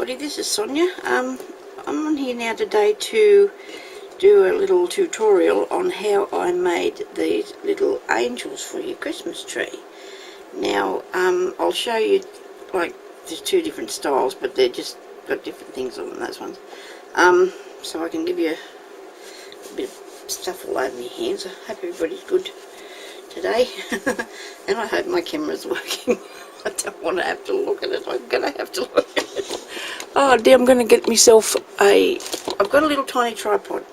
everybody, this is Sonia. I'm on here now today to do a little tutorial on how I made these little angels for your Christmas tree. Now I'll show you, like, there's two different styles, but they're just got different things on them, those ones. So I can give you a bit of stuff all over my hands. I hope everybody's good today. And I hope my camera's working. I don't want to have to look at it. I'm going to have to look at it. Oh dear, I'm going to get myself I've got a little tiny tripod.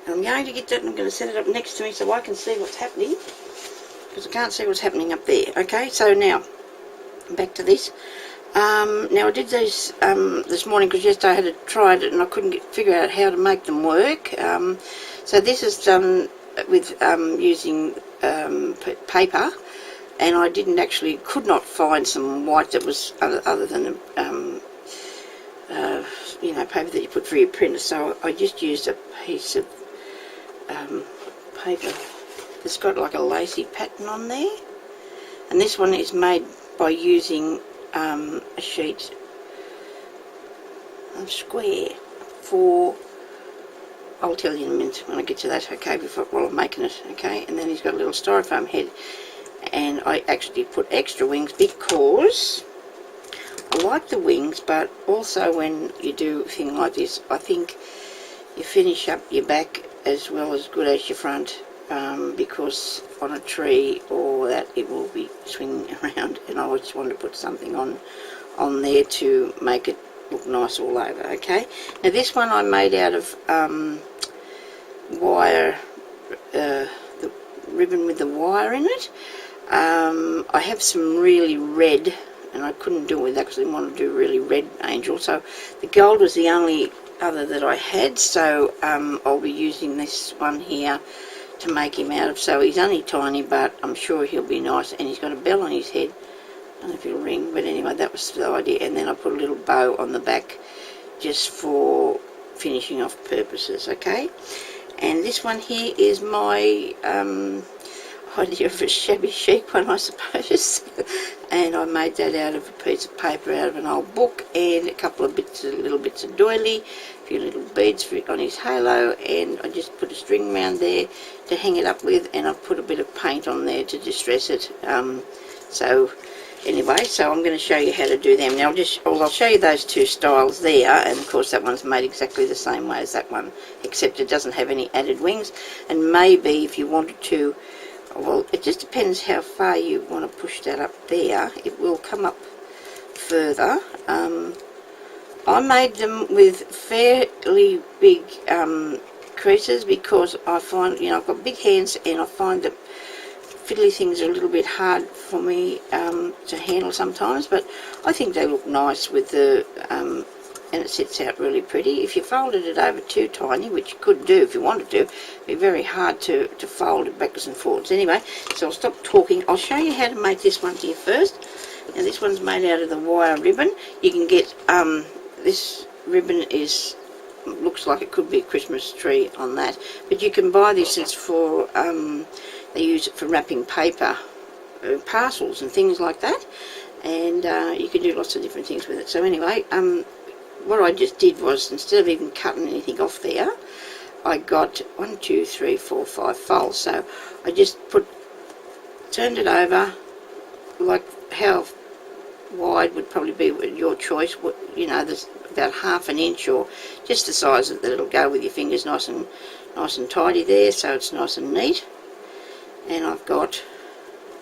And I'm going to get that and I'm going to set it up next to me so I can see what's happening. Because I can't see what's happening up there. Okay, so now, back to this. Now I did these this morning because yesterday I had tried it and I couldn't figure out how to make them work. So this is done with using paper. And I could not find some white that was other than you know, paper that you put for your printer. So I just used a piece of paper that's got like a lacy pattern on there. And this one is made by using a sheet of square for, I'll tell you in a minute when I get to that, okay, while I'm making it, okay. And then he's got a little styrofoam head. And I actually put extra wings because I like the wings, but also when you do a thing like this, I think you finish up your back as well as good as your front, because on a tree or that it will be swinging around, and I just wanted to put something on there to make it look nice all over. Okay, now this one I made out of wire, the ribbon with the wire in it. I have some really red, and I couldn't do it with that because I didn't want to do really red angel, so the gold was the only other that I had. So I'll be using this one here to make him out of. So he's only tiny, but I'm sure he'll be nice, and he's got a bell on his head. I don't know if he'll ring, but anyway, that was the idea. And then I put a little bow on the back just for finishing off purposes. Okay, and this one here is my idea of a shabby chic one, I suppose. And I made that out of a piece of paper out of an old book, and a couple of little bits of doily, a few little beads on his halo, and I just put a string around there to hang it up with, and I put a bit of paint on there to distress it. So anyway, so I'm going to show you how to do them. Now I'll show you those two styles there, and of course that one's made exactly the same way as that one, except it doesn't have any added wings. And maybe if you wanted to, well, it just depends how far you want to push that up there. It will come up further. I made them with fairly big creases because I find, you know, I've got big hands, and I find that fiddly things are a little bit hard for me to handle sometimes, but I think they look nice with the and it sits out really pretty. If you folded it over too tiny, which you could do if you wanted to, it'd be very hard to fold it backwards and forwards. Anyway, so I'll stop talking. I'll show you how to make this one here first. Now this one's made out of the wire ribbon. You can get, this ribbon looks like it could be a Christmas tree on that, but you can buy this. It's for, they use it for wrapping paper, parcels and things like that, and you can do lots of different things with it. So anyway, what I just did was, instead of even cutting anything off there, I got 1, 2, 3, 4, 5 folds. So I just turned it over, like how wide would probably be your choice. You know, there's about ½ an inch, or just the size that it'll go with your fingers, nice and tidy there, so it's nice and neat. And I've got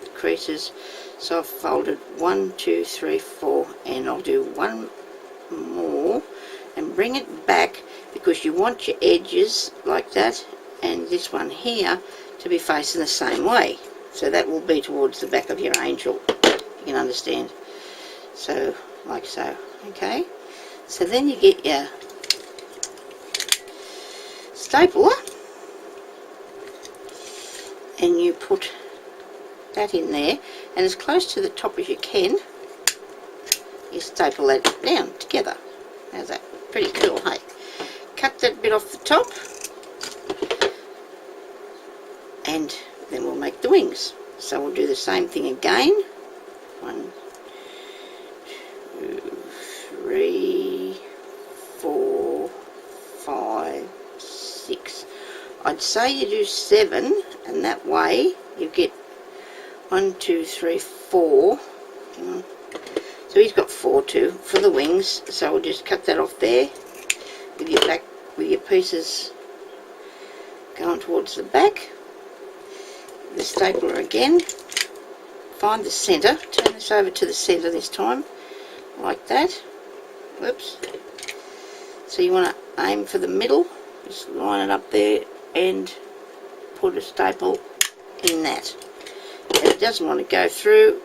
the creases, so I've folded 1, 2, 3, 4, and I'll do one more and bring it back, because you want your edges like that and this one here to be facing the same way, so that will be towards the back of your angel, you can understand. So like so. Okay, so then you get your stapler and you put that in there, and as close to the top as you can, you staple that down together. How's that? Pretty cool, hey? Cut that bit off the top, and then we'll make the wings. So we'll do the same thing again. 1, 2, 3, I'd say you do 7, and that way you get 1, 2, 3, 4. So he's got 4 too for the wings. So we'll just cut that off there with your back, with your pieces going towards the back. The stapler again. Find the centre. Turn this over to the centre this time, like that. Whoops. So you want to aim for the middle. Just line it up there and put a staple in that. If it doesn't want to go through,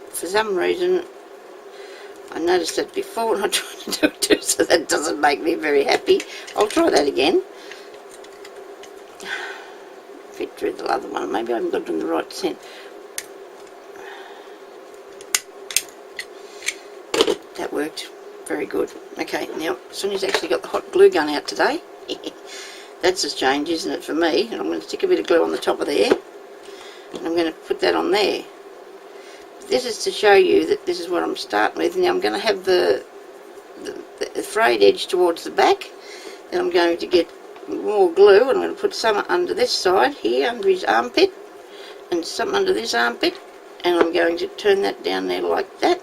for some reason, I noticed that before and I tried to do it too, so that doesn't make me very happy. I'll try that again. Fit through the other one. Maybe I haven't got it in the right scent. That worked. Very good. Okay, now Sonia's actually got the hot glue gun out today. That's a change, isn't it, for me? And I'm going to stick a bit of glue on the top of there. And I'm going to put that on there. This is to show you that this is what I'm starting with. Now I'm going to have the frayed edge towards the back. Then I'm going to get more glue. And I'm going to put some under this side here, under his armpit. And some under this armpit. And I'm going to turn that down there like that.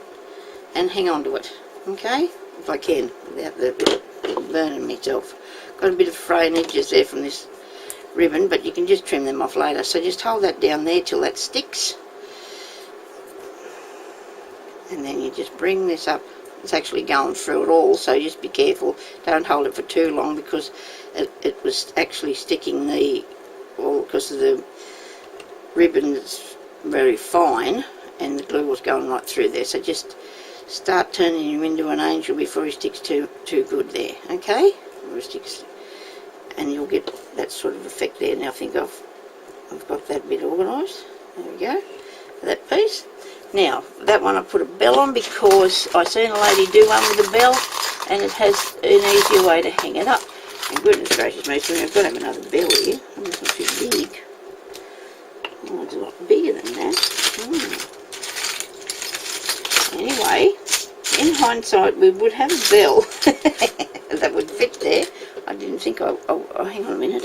And hang on to it. Okay? If I can, without the burning myself. Got a bit of frayed edges there from this ribbon, but you can just trim them off later. So just hold that down there till that sticks. And then you just bring this up. It's actually going through it all, so just be careful. Don't hold it for too long because it was actually sticking because of the ribbon is very fine and the glue was going right through there. So just start turning him into an angel before he sticks too good there. Okay? Before he sticks, and you'll get that sort of effect there. Now I think I've got that bit organised. There we go. For that piece. Now, that one I put a bell on because I seen a lady do one with a bell and it has an easier way to hang it up. And goodness gracious me, so I've got to have another bell here. Oh, it's not too big. Oh, it's a lot bigger than that. Anyway, in hindsight, we would have a bell that would fit there. I didn't think oh, hang on a minute.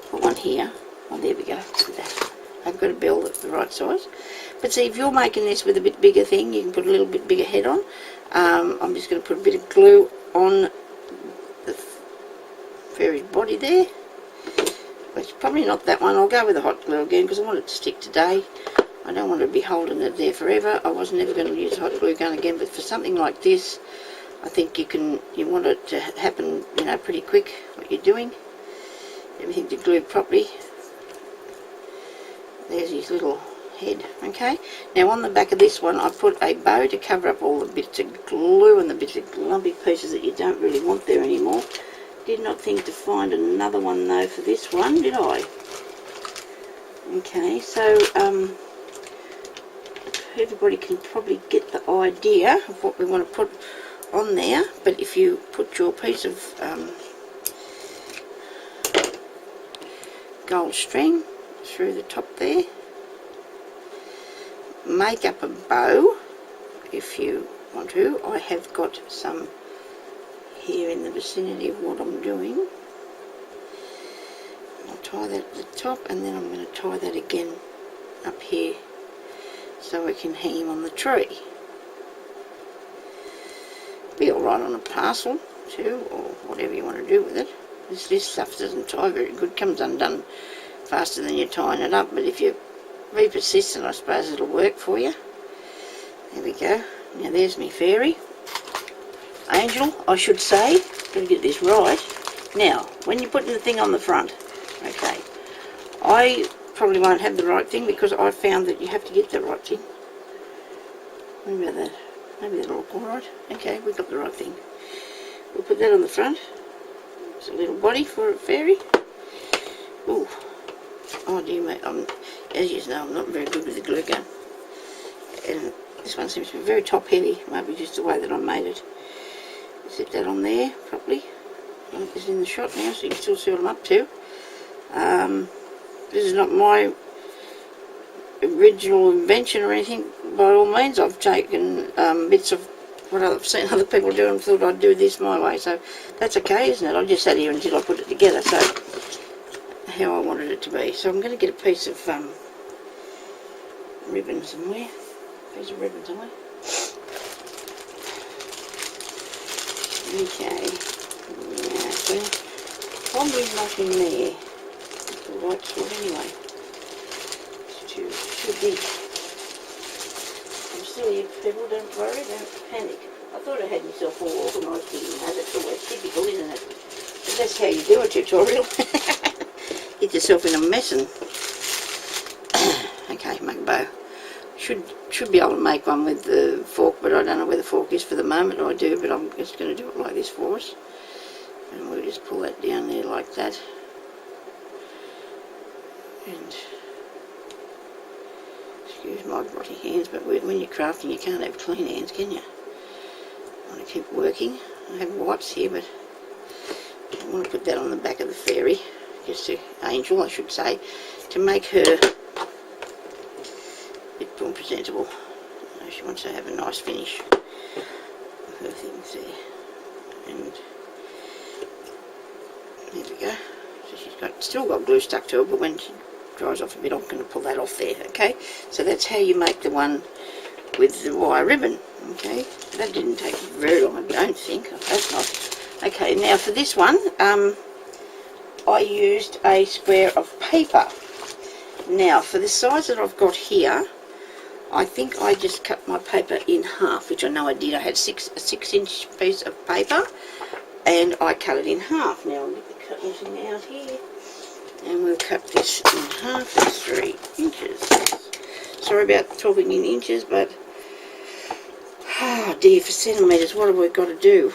Put one here. Oh, there we go. Look at that. I've got a bell that's the right size. But see, if you're making this with a bit bigger thing, you can put a little bit bigger head on. I'm just going to put a bit of glue on the fairy's body there. It's probably not that one. I'll go with the hot glue again because I want it to stick today. I don't want to be holding it there forever. I was never going to use hot glue gun again, but for something like this, I think you want it to happen, pretty quick, what you're doing. Everything to glue properly. There's his little head. Okay, now on the back of this one I put a bow to cover up all the bits of glue and the bits of lumpy pieces that you don't really want there anymore. Did not think to find another one though for this one, did I? Okay, so everybody can probably get the idea of what we want to put on there, but if you put your piece of gold string through the top there, make up a bow if you want to. I have got some here in the vicinity of what I'm doing. I'll tie that at the top and then I'm going to tie that again up here so we can hang him on the tree. Be alright on a parcel too, or whatever you want to do with it. This stuff doesn't tie very good, comes undone faster than you're tying it up, but if you be persistent, I suppose it'll work for you. There we go. Now there's me fairy. Angel, I should say. Gotta get this right. Now, when you're putting the thing on the front, okay, I probably won't have the right thing because I found that you have to get the right thing. What about that? Maybe that'll look alright. Okay, we've got the right thing. We'll put that on the front. It's a little body for a fairy. Ooh. Oh dear mate, as you know, I'm not very good with the glue gun. And this one seems to be very top heavy, maybe just the way that I made it. Set that on there properly. It's in the shot now, so you can still see what I'm up to. This is not my original invention or anything, by all means. I've taken bits of what I've seen other people do and thought I'd do this my way, so that's okay, isn't it? I just sat here until I put it together, so how I wanted it to be. So I'm going to get a piece of ribbon somewhere. Okay. Yeah, so probably not in there. It's the right sort anyway. It's too big. I'm still here, people. Don't worry, don't panic. I thought I had myself all organised, didn't I? That's always typical, isn't it? But that's how you do a tutorial. Get yourself in a mess and... Okay, make a bow. Should be able to make one with the fork, but I don't know where the fork is for the moment. I do, but I'm just going to do it like this for us. And we'll just pull that down there like that. And... Excuse my grotty hands, but when you're crafting you can't have clean hands, can you? I want to keep working. I have wipes here, but I want to put that on the back of the fairy, just to Angel, I should say, to make her a bit more presentable. She wants to have a nice finish of her things there. And there we go. So she's still got glue stuck to her, but when she dries off a bit, I'm going to pull that off there. Okay, so that's how you make the one with the wire ribbon. Okay, that didn't take very long, I don't think. I hope not. Okay, now for this one, I used a square of paper. Now for the size that I've got here, I think I just cut my paper in half, which I know I did. I had a 6-inch piece of paper, and I cut it in half. Now I'll get the cutting thing out here, and we'll cut this in half. That's 3 inches. Sorry about talking in inches, but oh dear, for centimetres, what have we got to do?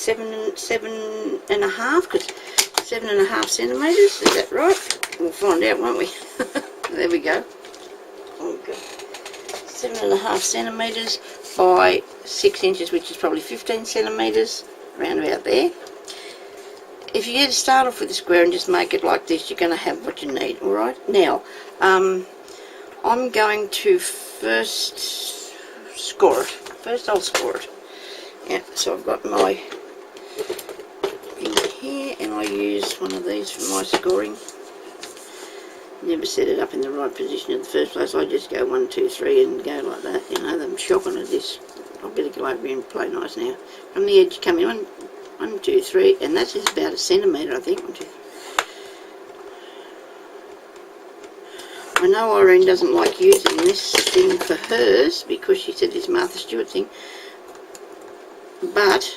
7.5, because 7.5 centimetres, is that right? We'll find out, won't we? There we go. Oh God. 7.5 centimetres by 6 inches, which is probably 15 centimetres, around about there. If you start off with a square and just make it like this, you're going to have what you need, alright? Now, I'm going to first score it. First I'll score it. Yeah, so I've got my thing here, and I use one of these for my scoring. Never set it up in the right position in the first place. I just go 1, 2, 3 and go like that. You know, I'm shocking at this. I better go over here and play nice now. From the edge, come in 1, 2, 3, and that's just about a centimetre, I think. 1, 2. I know Irene doesn't like using this thing for hers because she said this Martha Stewart thing, but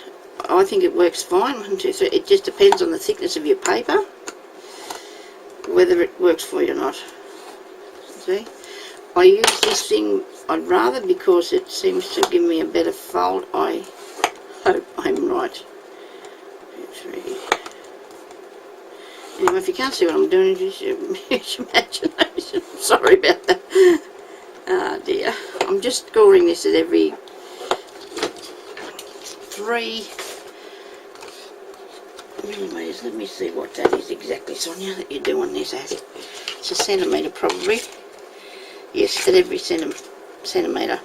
I think it works fine. 1, 2, 3. It just depends on the thickness of your paper, whether it works for you or not. See, I use this thing, I'd rather, because it seems to give me a better fold. I hope I'm right. 2, 3. Anyway, if you can't see what I'm doing, use your imagination. Sorry about that. Ah dear. I'm just scoring this at every 3 millimetres. Let me see what that is exactly, Sonia, that you're doing this at. It's a centimetre probably. Yes, at every centimetre.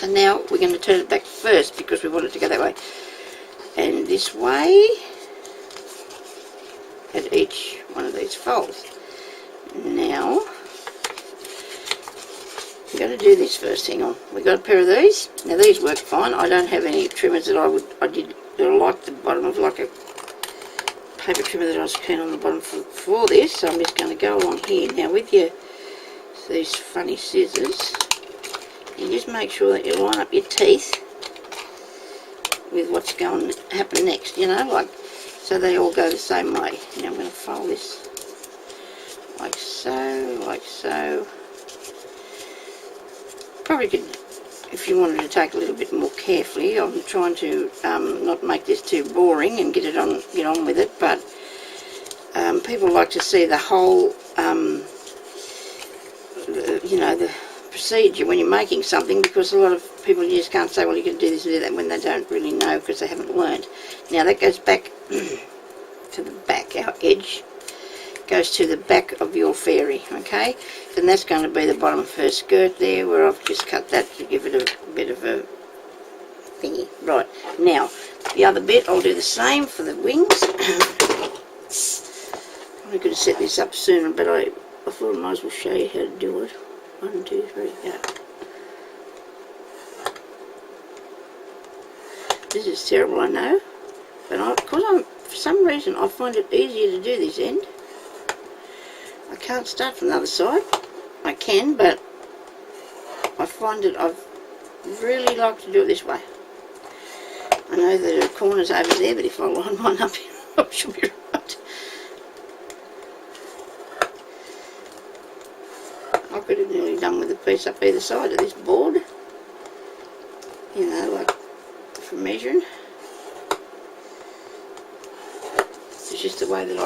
And now we're going to turn it back first because we want it to go that way. And this way at each one of these folds. Now we're going to do this first. Hang on, we got a pair of these. Now these work fine. I don't have any trimmers that I did like the bottom of, like a paper trimmer that I was keen on the bottom for this. So I'm just going to go along here now with these funny scissors, and just make sure that you line up your teeth with what's going to happen next. You know, like, so they all go the same way. Now I'm going to fold this like so, like so. Probably could, if you wanted to take a little bit more carefully. I'm trying to not make this too boring and get on with it, but people like to see the whole, the procedure when you're making something, because a lot of people just can't say, well, you can do this and do that, when they don't really know because they haven't learned. Now that goes back to the back. Our edge goes to the back of your fairy, okay? And that's going to be the bottom of her skirt there, where I've just cut that to give it a bit of a thingy. Right, now the other bit. I'll do the same for the wings. I could have set this up sooner, but I thought I might as well show you how to do it. 1, 2, 3, go. This is terrible, I know, but for some reason I find it easier to do this end. I can't start from the other side. I can, but I find that I really like to do it this way. I know that there are corners over there, but if I line mine up here, I should be right. I could have nearly done with a piece up either side of this board. You know, like for measuring. It's just the way that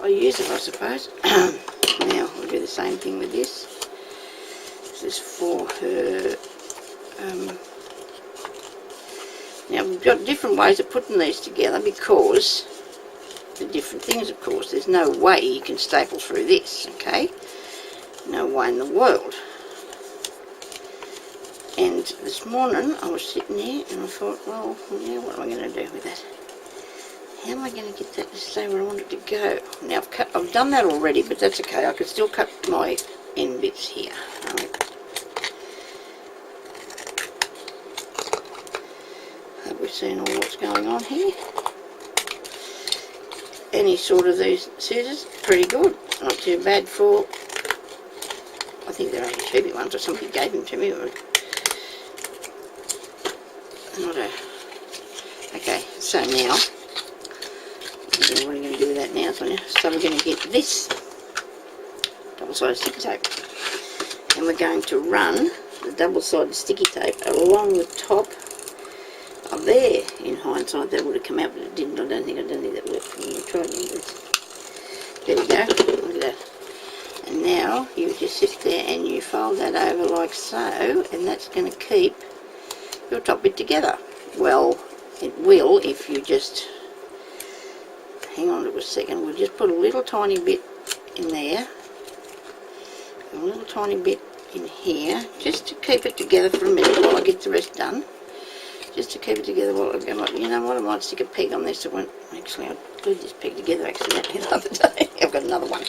I use it, I suppose. Now I'll do the same thing with this. This is for her. Now we've got different ways of putting these together because the different things, of course. There's no way you can staple through this, okay? No way in the world. And this morning I was sitting here and I thought, well, yeah, what am I going to do with that? How am I going to get that to stay where I want it to go? Now I've done that already, but that's okay. I can still cut my end bits here. Right. Hope we're seeing all what's going on here. Any sort of these scissors, pretty good. Not too bad for. I think they're only cheapy ones, or somebody gave them to me. Okay, so now, what are you going to do with that now, Sonia? So we're going to get this double-sided sticky tape, and we're going to run the double-sided sticky tape along the top of there. In hindsight, that would have come out, but it didn't. I don't think that worked. I'm going to try again with this. There we go. Look at that. And now you just sit there and you fold that over like so, and that's going to keep your top bit together. Well, it will if you just hang on to a second. We'll just put a little tiny bit in there, a little tiny bit in here, just to keep it together for a minute while I get the rest done. Just to keep it together while I go. You know what? I might stick a peg on this. Actually, I glued this peg together accidentally the other day. I've got another one.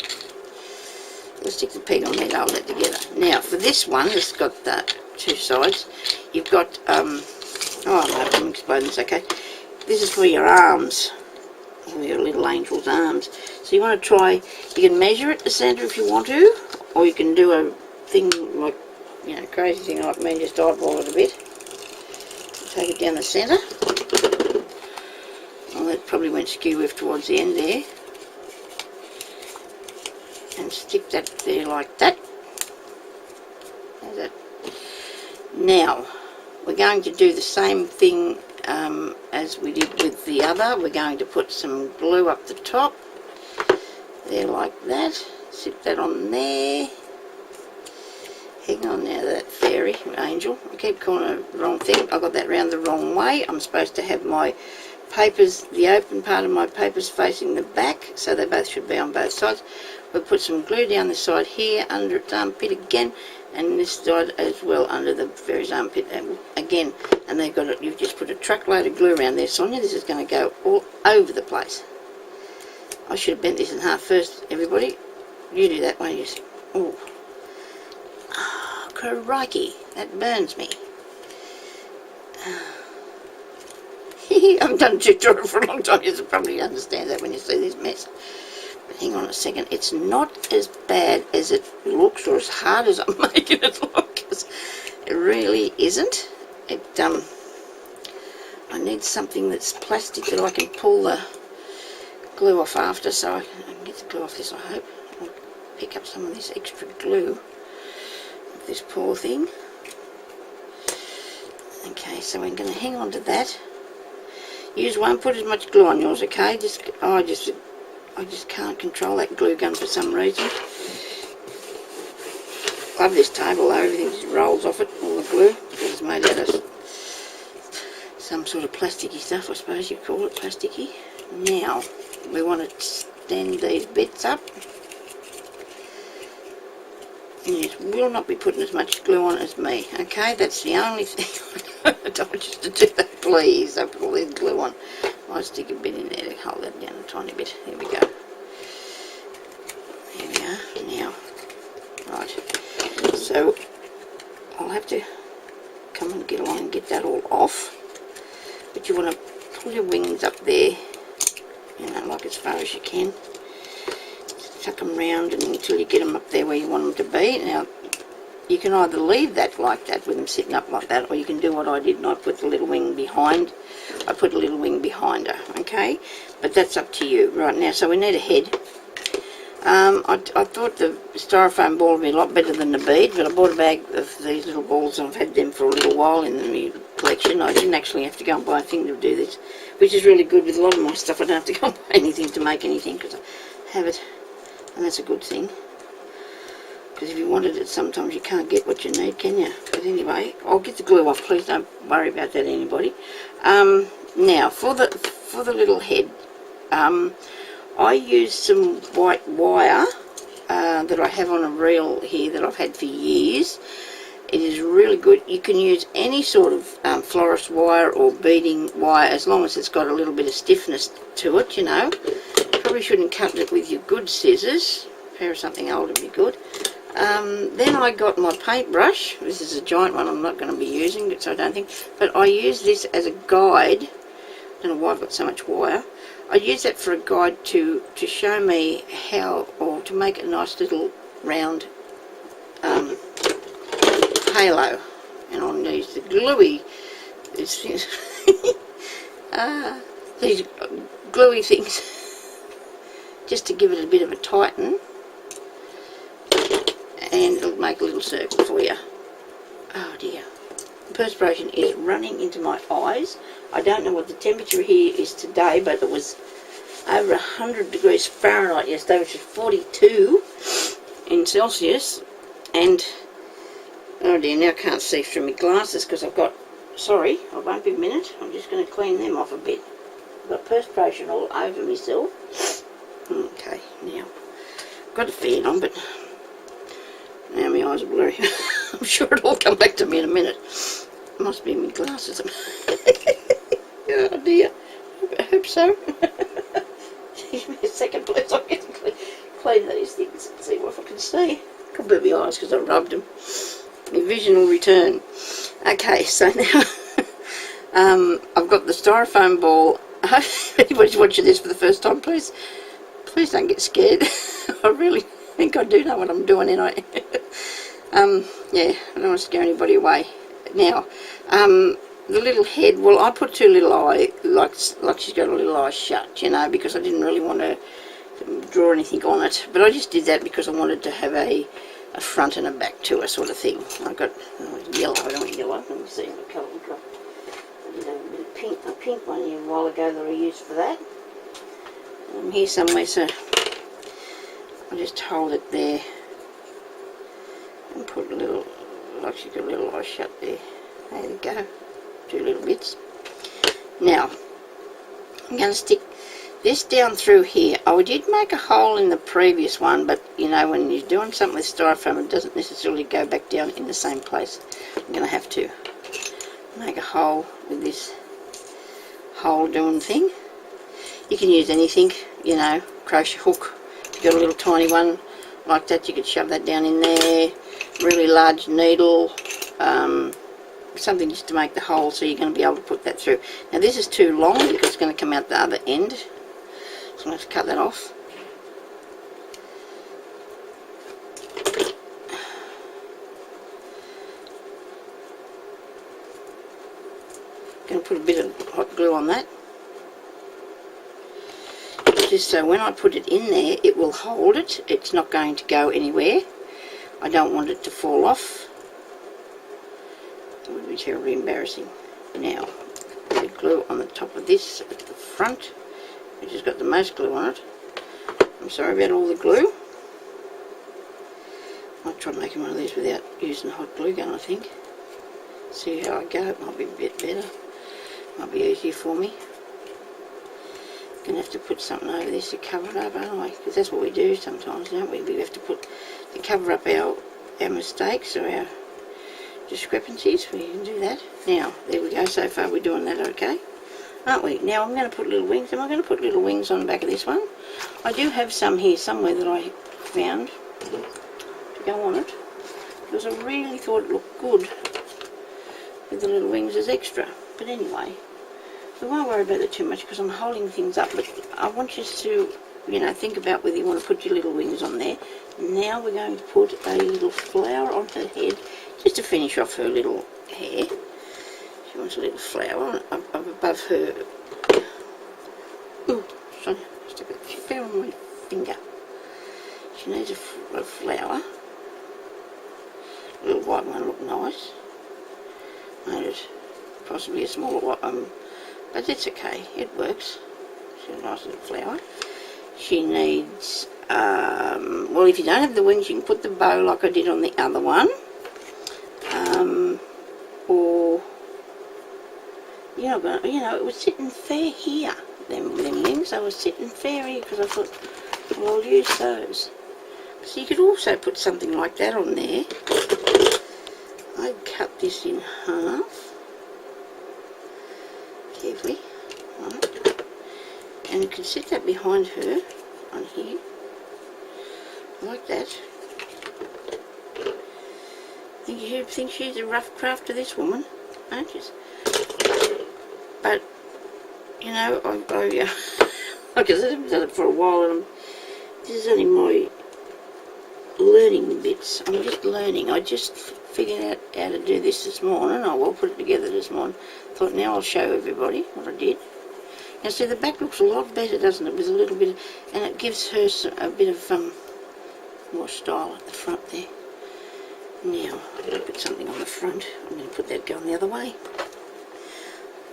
Let's stick the peg on there to hold that together. Now, for this one, it's got two sides. You've got oh, I can explain this, okay. This is for your arms, for your little angel's arms. So you want to try, you can measure it, the centre if you want to, or you can do a thing like, you know, crazy thing like me, just eyeball it a bit. Take it down the centre. Well, that probably went skew-whiff towards the end there. And stick that there like that. How's that? Now, we're going to do the same thing as we did with the other. We're going to put some glue up the top, there like that. Stick that on there. Hang on now, that fairy angel. I keep calling it the wrong thing. I got that round the wrong way. I'm supposed to have my papers, the open part of my papers facing the back, so they both should be on both sides. We'll put some glue down the side here, under its armpit again, and this side as well under the fairy's armpit again. And they've got it. You've just put a truckload of glue around there, Sonia. This is going to go all over the place. I should have bent this in half first, everybody. You do that one. You just, oh, crikey, that burns me. I haven't done a tutorial for a long time. You probably understand that when you see this mess. But hang on a second, it's not as bad as it looks, or as hard as I'm making it look. 'Cause it really isn't. I need something that's plastic that I can pull the glue off after, so I can get the glue off this, I hope. I'll pick up some of this extra glue of this poor thing. Okay, so we're going to hang on to that. You won't put as much glue on yours, okay? I just can't control that glue gun for some reason. Love this table though, everything just rolls off it, all the glue. It's made out of some sort of plasticky stuff, I suppose you'd call it, plasticky. Now, we want to stand these bits up. And you will not be putting as much glue on as me, okay? That's the only thing Don't just to do that, please. Don't put all this glue on. I'll stick a bit in there to hold that down a tiny bit. There we go. There we are. Now, right. So I'll have to come and get along and get that all off. But you want to pull your wings up there, you know, like as far as you can. Tuck them round and until you get them up there where you want them to be. Now, you can either leave that like that with them sitting up like that, or you can do what I did and I put the little wing behind. I put a little wing behind her, okay? But that's up to you. Right, now, so we need a head. I thought the styrofoam ball would be a lot better than the bead, but I bought a bag of these little balls and I've had them for a little while in the collection. I didn't actually have to go and buy a thing to do this, which is really good with a lot of my stuff. I don't have to go and buy anything to make anything because I have it, and that's a good thing. Because if you wanted it, sometimes you can't get what you need, can you? But anyway, I'll get the glue off. Please don't worry about that, anybody. Now, for the little head, I used some white wire that I have on a reel here that I've had for years. It is really good. You can use any sort of florist wire or beading wire as long as it's got a little bit of stiffness to it, you know. Probably shouldn't cut it with your good scissors. A pair of something old would be good. Then I got my paintbrush. This is a giant one I'm not going to be using, so I don't think. But I use this as a guide. I don't know why I've got so much wire. I use that for a guide to show me how, or to make a nice little round halo. And I'll use the gluey, these gluey things, just to give it a bit of a tighten. And it'll make a little circle for you. Oh dear. The perspiration is running into my eyes. I don't know what the temperature here is today, but it was over 100 degrees Fahrenheit yesterday, which is 42 in Celsius. And, oh dear, now I can't see through my glasses because I've got, sorry, I won't be a minute. I'm just going to clean them off a bit. I've got perspiration all over myself. Okay, now, I've got a fan on, but now my eyes are blurry. I'm sure it'll all come back to me in a minute. It must be my glasses. Oh dear. I hope so. Give me a second, please. I'll get to clean these things and see if I can see. Could be my eyes because I rubbed them. My vision will return. Okay, so now I've got the styrofoam ball. I hope anybody's watching this for the first time, please don't get scared. I really think I do know what I'm doing, and yeah, I don't want to scare anybody away. Now, the little head, well, I put two little eye, like she's got a little eye shut, you know, because I didn't really want to draw anything on it, but I just did that because I wanted to have a front and a back to her sort of thing. I got yellow, I don't want yellow, let me see what colour we got. I did have a bit of a pink one here a while ago that I used for that. Here somewhere, so I'll just hold it there and put a little, like she's got a little eye shut there. There we go, two little bits. Now, I'm going to stick this down through here. I did make a hole in the previous one, but you know, when you're doing something with styrofoam, it doesn't necessarily go back down in the same place. I'm going to have to make a hole with this hole doing thing. You can use anything, you know, crochet hook. If you've got a little tiny one like that, you could shove that down in there. Really large needle, something just to make the hole so you're going to be able to put that through. Now this is too long because it's going to come out the other end, so I'm going to have to cut that off. Going to put a bit of hot glue on that, just so when I put it in there it will hold it. It's not going to go anywhere. I don't want it to fall off. It would be terribly embarrassing. Now, the glue on the top of this at the front, which has got the most glue on it. I'm sorry about all the glue. I'll try making one of these without using a hot glue gun, I think. See how I go. It might be a bit better. Might be easier for me. Gonna have to put something over this to cover it up, aren't we? Because that's what we do sometimes, don't we? We have to put to cover up our mistakes or discrepancies, we can do that. Now, there we go, so far we're doing that okay, aren't we? Now I'm going to put little wings. Am I going to put little wings on the back of this one? I do have some here somewhere that I found to go on it, because I really thought it looked good with the little wings as extra. But anyway, we won't worry about that too much because I'm holding things up, but I want you to, you know, think about whether you want to put your little wings on there. Now we're going to put a little flower on her head, just to finish off her little hair. She wants a little flower up above her. Ooh, sorry, she fell on my finger. She needs a flower. A little white one look nice. Made it possibly a smaller one, but it's okay, it works. She's a nice little flower. She needs, well, if you don't have the wings, you can put the bow like I did on the other one. Or, you're not gonna, you know, it was sitting fair here, them wings. They were sitting fair here because I thought, well, I'll use those. So you could also put something like that on there. I'd cut this in half, carefully, right. And you can sit that behind her on here, like that. You think she's a rough crafter, this woman, don't you? But, you know, like I said, I've done it for a while, and this is only my learning bits. I'm just learning. I just figured out how to do this morning. I will put it together this morning. Thought now I'll show everybody what I did. Now see, the back looks a lot better, doesn't it? With a little bit, and it gives her a bit of more style at the front there. Now, I'm going to put something on the front. I'm going to put that going the other way.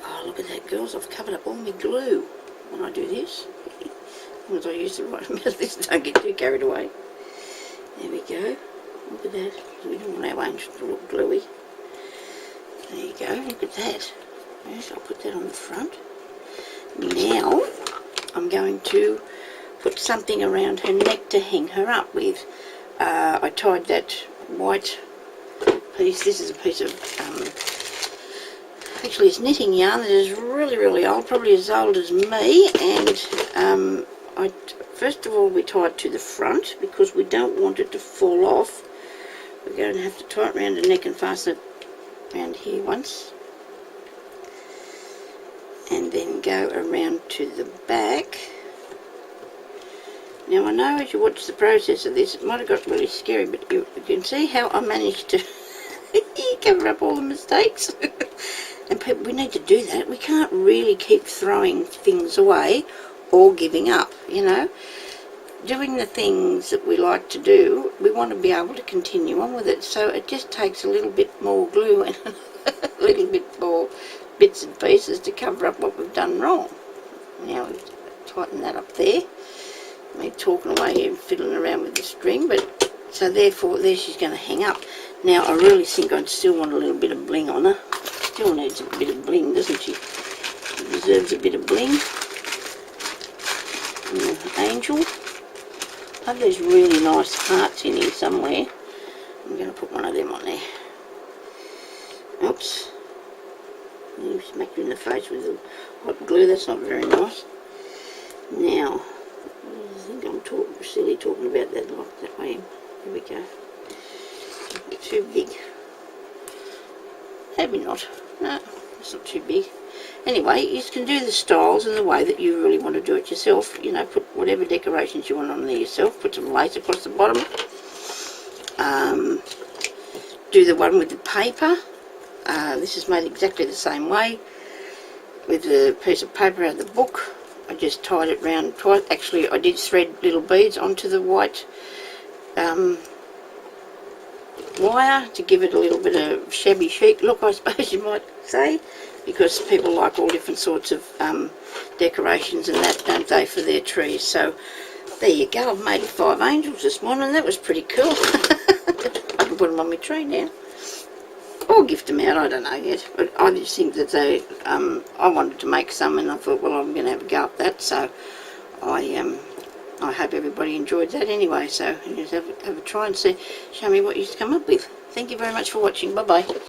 Oh, look at that, girls. I've covered up all my glue when I do this. As long as I use the right amount of this, don't get too carried away. There we go. Look at that. We don't want our angel to look gluey. There you go. Look at that. Yes, I'll put that on the front. Now, I'm going to put something around her neck to hang her up with. I tied that white piece. This is a piece of, actually it's knitting yarn that is really, really old, probably as old as me, and first of all we tie it to the front because we don't want it to fall off. We're going to have to tie it around the neck and fasten it around here once, and then go around to the back. Now I know as you watch the process of this, it might have got really scary, but you can see how I managed to cover up all the mistakes. And people, we need to do that. We can't really keep throwing things away or giving up, you know. Doing the things that we like to do, we want to be able to continue on with it. So it just takes a little bit more glue and a little bit more bits and pieces to cover up what we've done wrong. Now we tighten that up there. Me talking away here and fiddling around with the string, but so therefore there she's going to hang up. Now I really think I'd still want a little bit of bling on her. Still needs a bit of bling, doesn't she? She deserves a bit of bling. Angel. I have these really nice hearts in here somewhere. I'm going to put one of them on there. Oops. You smack her in the face with the hot glue. That's not very nice. Now, I think I'm silly talking about that like that way. Here we go. Too big. Maybe not. No, it's not too big. Anyway, you can do the styles in the way that you really want to do it yourself. You know, put whatever decorations you want on there yourself. Put some lace across the bottom. Do the one with the paper. This is made exactly the same way. With the piece of paper out of the book. I just tied it round twice. Actually, I did thread little beads onto the white wire to give it a little bit of shabby chic look, I suppose you might say, because people like all different sorts of decorations and that, don't they, for their trees. So there you go. I've made 5 angels this morning. That was pretty cool. I can put them on my tree now. Or gift them out, I don't know yet. But I just think that they, I wanted to make some, and I thought, well, I'm going to have a go at that. So I hope everybody enjoyed that anyway. So just have a try and show me what you've come up with. Thank you very much for watching. Bye-bye.